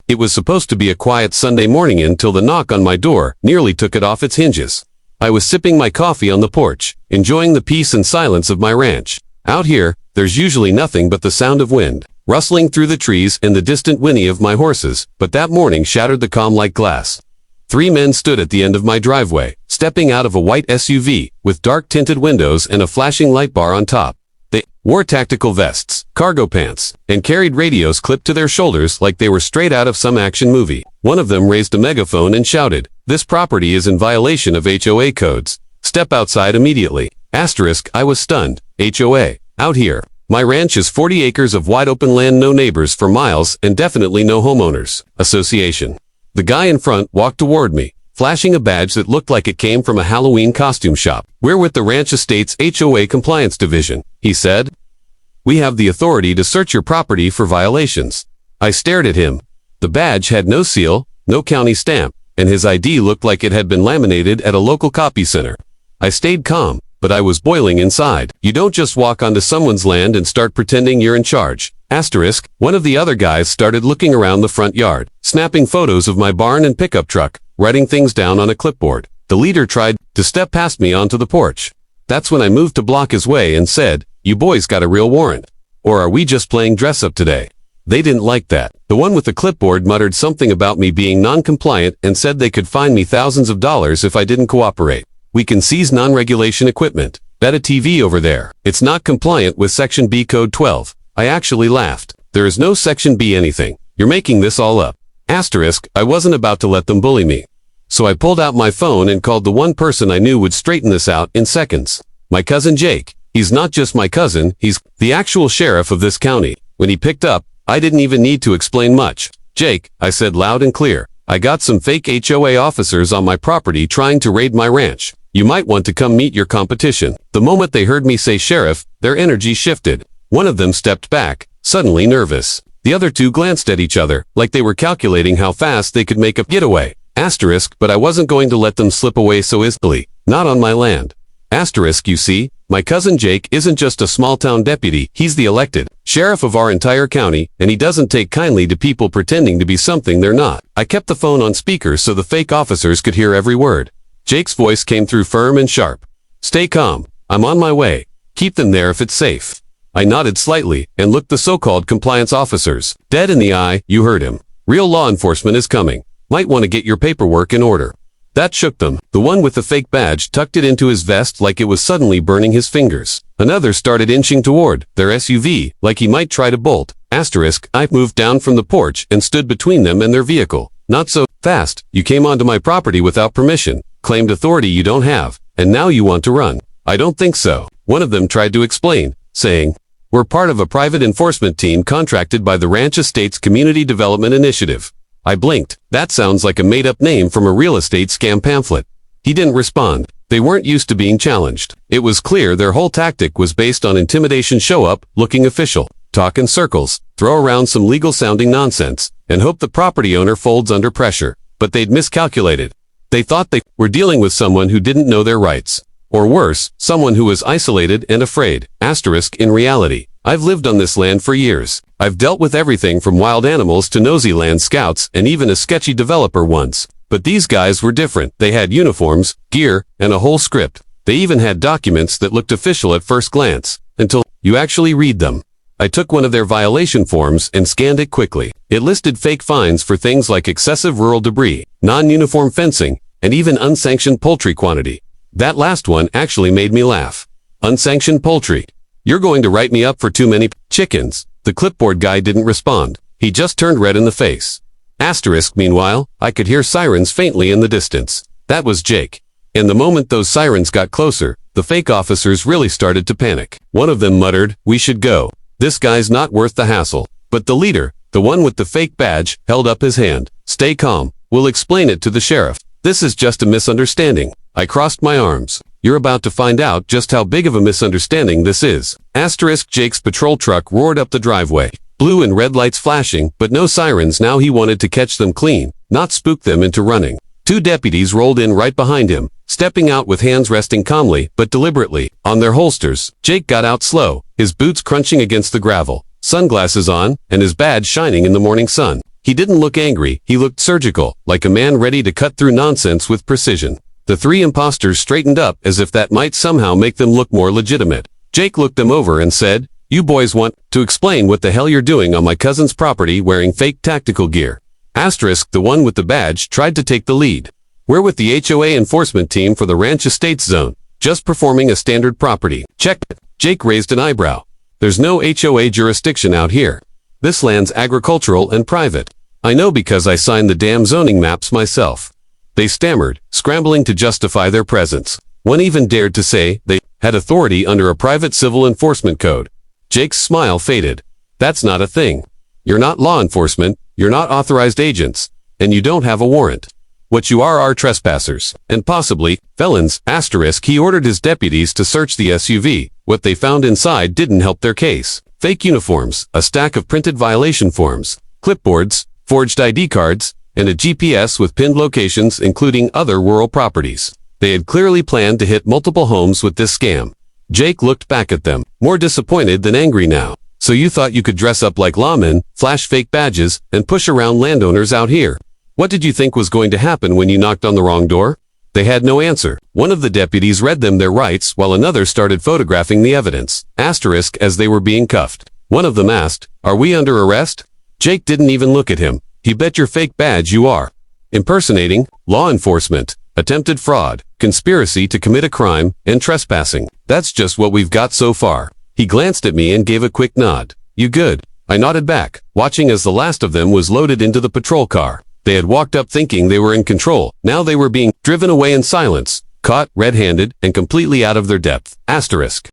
It was supposed to be a quiet Sunday morning until the knock on my door nearly took it off its hinges. I was sipping my coffee on the porch, enjoying the peace and silence of my ranch. Out here, there's usually nothing but the sound of wind, rustling through the trees and the distant whinny of my horses, but that morning shattered the calm like glass. 3 men stood at the end of my driveway, stepping out of a white SUV, with dark-tinted windows and a flashing light bar on top. They wore tactical vests, cargo pants, and carried radios clipped to their shoulders like they were straight out of some action movie. One of them raised a megaphone and shouted, "This property is in violation of HOA codes. Step outside immediately." I was stunned. HOA. Out here. My ranch is 40 acres of wide-open land, no neighbors for miles, and definitely no homeowners association. The guy in front walked toward me, flashing a badge that looked like it came from a Halloween costume shop. "We're with the Ranch Estates HOA Compliance Division," he said. "We have the authority to search your property for violations." I stared at him. The badge had no seal, no county stamp, and his ID looked like it had been laminated at a local copy center. I stayed calm, but I was boiling inside. You don't just walk onto someone's land and start pretending you're in charge. One of the other guys started looking around the front yard, snapping photos of my barn and pickup truck, writing things down on a clipboard. The leader tried to step past me onto the porch. That's when I moved to block his way and said, "You boys got a real warrant? Or are we just playing dress up today?" They didn't like that. The one with the clipboard muttered something about me being non-compliant and said they could fine me thousands of dollars if I didn't cooperate. "We can seize non-regulation equipment. Bet a TV over there. It's not compliant with Section B Code 12. I actually laughed. "There is no Section B anything. You're making this all up." I wasn't about to let them bully me. So I pulled out my phone and called the one person I knew would straighten this out in seconds. My cousin Jake. He's not just my cousin, he's the actual sheriff of this county. When he picked up, I didn't even need to explain much. "Jake," I said loud and clear, "I got some fake HOA officers on my property trying to raid my ranch. You might want to come meet your competition." The moment they heard me say sheriff, their energy shifted. One of them stepped back, suddenly nervous. The other 2 glanced at each other, like they were calculating how fast they could make a getaway. But I wasn't going to let them slip away so easily. Not on my land. You see, my cousin Jake isn't just a small-town deputy, he's the elected sheriff of our entire county, and he doesn't take kindly to people pretending to be something they're not. I kept the phone on speaker so the fake officers could hear every word. Jake's voice came through firm and sharp. "Stay calm. I'm on my way. Keep them there if it's safe." I nodded slightly and looked the so-called compliance officers dead in the eye. "You heard him. Real law enforcement is coming. Might want to get your paperwork in order." That shook them. The one with the fake badge tucked it into his vest like it was suddenly burning his fingers. Another started inching toward their SUV, like he might try to bolt. I moved down from the porch and stood between them and their vehicle. "Not so fast. You came onto my property without permission, claimed authority you don't have, and now you want to run." "I don't think so." One of them tried to explain, saying, "We're part of a private enforcement team contracted by the Ranch Estates Community Development Initiative." I blinked. That sounds like a made-up name from a real estate scam pamphlet. He didn't respond. They weren't used to being challenged. It was clear their whole tactic was based on intimidation. Show up, looking official, talk in circles, throw around some legal-sounding nonsense, and hope the property owner folds under pressure. But they'd miscalculated. They thought they were dealing with someone who didn't know their rights. Or worse, someone who was isolated and afraid. In reality, I've lived on this land for years. I've dealt with everything from wild animals to nosy land scouts and even a sketchy developer once. But these guys were different. They had uniforms, gear, and a whole script. They even had documents that looked official at first glance, until you actually read them. I took one of their violation forms and scanned it quickly. It listed fake fines for things like excessive rural debris, non-uniform fencing, and even unsanctioned poultry quantity. That last one actually made me laugh. Unsanctioned poultry. "You're going to write me up for too many chickens." The clipboard guy didn't respond. He just turned red in the face. Meanwhile, I could hear sirens faintly in the distance. That was Jake. And the moment those sirens got closer, the fake officers really started to panic. One of them muttered, "We should go. This guy's not worth the hassle." But the leader, the one with the fake badge, held up his hand. "Stay calm. We'll explain it to the sheriff. This is just a misunderstanding." I crossed my arms. "You're about to find out just how big of a misunderstanding this is." Jake's patrol truck roared up the driveway. Blue and red lights flashing, but no sirens. Now he wanted to catch them clean, not spook them into running. 2 deputies rolled in right behind him, stepping out with hands resting calmly, but deliberately, on their holsters. Jake got out slow, his boots crunching against the gravel, sunglasses on, and his badge shining in the morning sun. He didn't look angry, he looked surgical, like a man ready to cut through nonsense with precision. The three imposters straightened up as if that might somehow make them look more legitimate. Jake looked them over and said, "You boys want to explain what the hell you're doing on my cousin's property wearing fake tactical gear." Asterisk, the one with the badge, tried to take the lead. "We're with the HOA enforcement team for the Ranch Estates Zone. Just performing a standard property check." Jake raised an eyebrow. "There's no HOA jurisdiction out here. This land's agricultural and private. I know because I signed the damn zoning maps myself." They stammered, scrambling to justify their presence. One even dared to say they had authority under a private civil enforcement code. Jake's smile faded. "That's not a thing. You're not law enforcement, you're not authorized agents, and you don't have a warrant. What you are trespassers, and possibly felons." Asterisk, he ordered his deputies to search the SUV. What they found inside didn't help their case. Fake uniforms, a stack of printed violation forms, clipboards, forged ID cards, and a GPS with pinned locations including other rural properties. They had clearly planned to hit multiple homes with this scam. Jake looked back at them, more disappointed than angry now. "So you thought you could dress up like lawmen, flash fake badges, and push around landowners out here? What did you think was going to happen when you knocked on the wrong door?" They had no answer. One of the deputies read them their rights while another started photographing the evidence. Asterisk, as they were being cuffed. One of them asked, "Are we under arrest?" Jake didn't even look at him. "He bet your fake badge you are. Impersonating, law enforcement, attempted fraud, conspiracy to commit a crime, and trespassing. That's just what we've got so far." He glanced at me and gave a quick nod. "You good?" I nodded back, watching as the last of them was loaded into the patrol car. They had walked up thinking they were in control. Now they were being driven away in silence, caught red-handed, and completely out of their depth. Asterisk.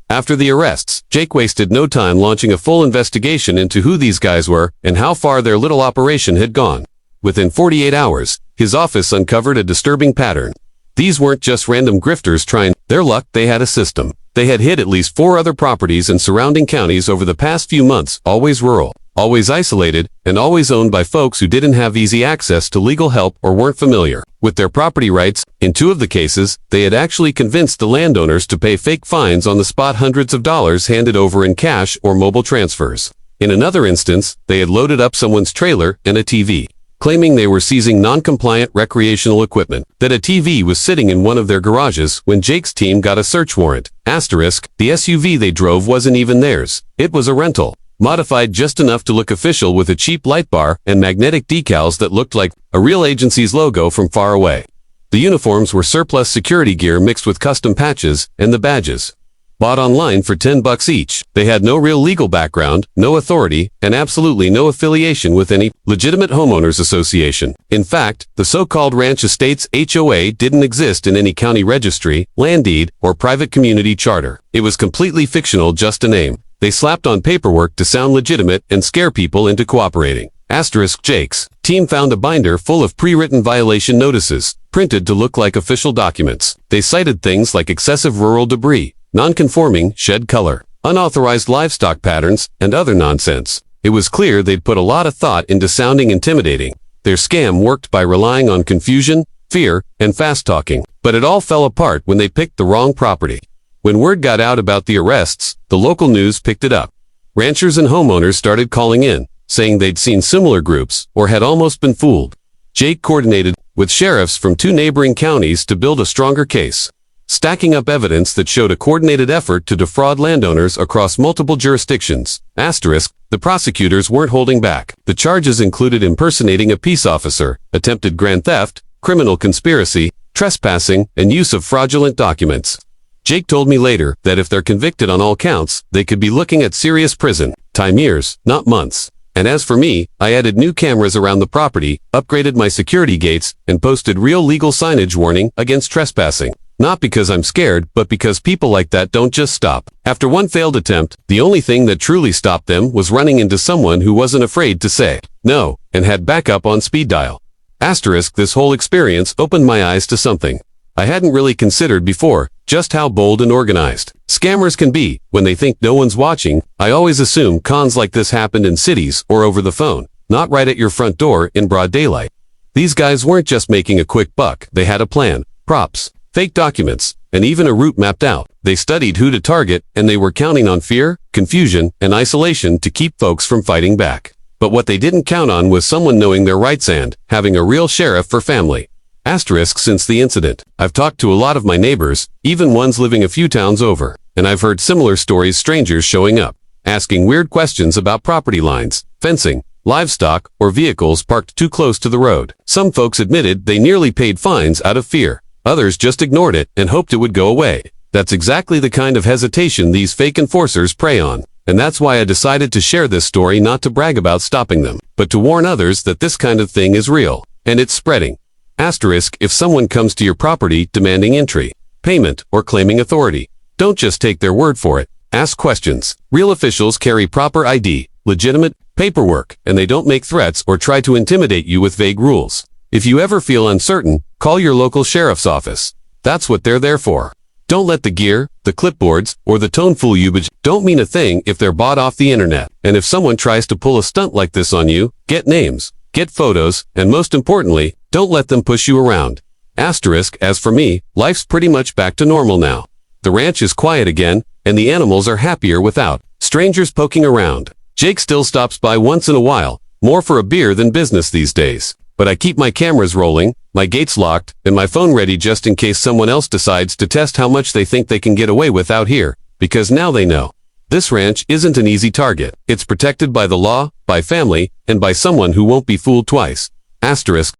After the arrests, Jake wasted no time launching a full investigation into who these guys were and how far their little operation had gone. Within 48 hours, his office uncovered a disturbing pattern. These weren't just random grifters trying their luck, they had a system. They had hit at least 4 other properties in surrounding counties over the past few months, always rural, always isolated, and always owned by folks who didn't have easy access to legal help or weren't familiar with their property rights. In 2 of the cases, they had actually convinced the landowners to pay fake fines on the spot, hundreds of dollars handed over in cash or mobile transfers. In another instance, they had loaded up someone's trailer and a TV, claiming they were seizing non-compliant recreational equipment, that a TV was sitting in one of their garages when Jake's team got a search warrant. Asterisk, the SUV they drove wasn't even theirs. It was a rental, modified just enough to look official with a cheap light bar and magnetic decals that looked like a real agency's logo from far away. The uniforms were surplus security gear mixed with custom patches, and the badges, bought online for $10 each. They had no real legal background, no authority, and absolutely no affiliation with any legitimate homeowners association. In fact, the so-called Ranch Estates HOA didn't exist in any county registry, land deed, or private community charter. It was completely fictional, just a name they slapped on paperwork to sound legitimate and scare people into cooperating. Asterisk, Jake's team found a binder full of pre-written violation notices, printed to look like official documents. They cited things like excessive rural debris, non-conforming shed color, unauthorized livestock patterns, and other nonsense. It was clear they'd put a lot of thought into sounding intimidating. Their scam worked by relying on confusion, fear, and fast-talking. But it all fell apart when they picked the wrong property. When word got out about the arrests, the local news picked it up. Ranchers and homeowners started calling in, saying they'd seen similar groups or had almost been fooled. Jake coordinated with sheriffs from 2 neighboring counties to build a stronger case, stacking up evidence that showed a coordinated effort to defraud landowners across multiple jurisdictions. Asterisk, the prosecutors weren't holding back. The charges included impersonating a peace officer, attempted grand theft, criminal conspiracy, trespassing, and use of fraudulent documents. Jake told me later that if they're convicted on all counts, they could be looking at serious prison time, years, not months. And as for me, I added new cameras around the property, upgraded my security gates, and posted real legal signage warning against trespassing. Not because I'm scared, but because people like that don't just stop. After one failed attempt, the only thing that truly stopped them was running into someone who wasn't afraid to say no and had backup on speed dial. Asterisk, this whole experience opened my eyes to something I hadn't really considered before, just how bold and organized scammers can be when they think no one's watching. I always assume cons like this happened in cities or over the phone, not right at your front door in broad daylight. These guys weren't just making a quick buck, they had a plan, props, fake documents, and even a route mapped out. They studied who to target, and they were counting on fear, confusion, and isolation to keep folks from fighting back. But what they didn't count on was someone knowing their rights and having a real sheriff for family. Asterisk since the incident, I've talked to a lot of my neighbors, even ones living a few towns over, and I've heard similar stories, strangers showing up, asking weird questions about property lines, fencing, livestock, or vehicles parked too close to the road. Some folks admitted they nearly paid fines out of fear. Others just ignored it and hoped it would go away. That's exactly the kind of hesitation these fake enforcers prey on. And that's why I decided to share this story, not to brag about stopping them, but to warn others that this kind of thing is real, and it's spreading. Asterisk if someone comes to your property demanding entry, payment, or claiming authority, don't just take their word for it. Ask questions. Real officials carry proper ID, legitimate paperwork, and they don't make threats or try to intimidate you with vague rules. If you ever feel uncertain, call your local sheriff's office. That's what they're there for. Don't let the gear, the clipboards, or the tone fool you, but don't mean a thing if they're bought off the internet. And if someone tries to pull a stunt like this on you, get names, get photos, and most importantly, don't let them push you around. Asterisk as for me, life's pretty much back to normal now. The ranch is quiet again, and the animals are happier without strangers poking around. Jake still stops by once in a while, more for a beer than business these days. But I keep my cameras rolling, my gates locked, and my phone ready just in case someone else decides to test how much they think they can get away with out here, because now they know. This ranch isn't an easy target. It's protected by the law, by family, and by someone who won't be fooled twice. Asterisk.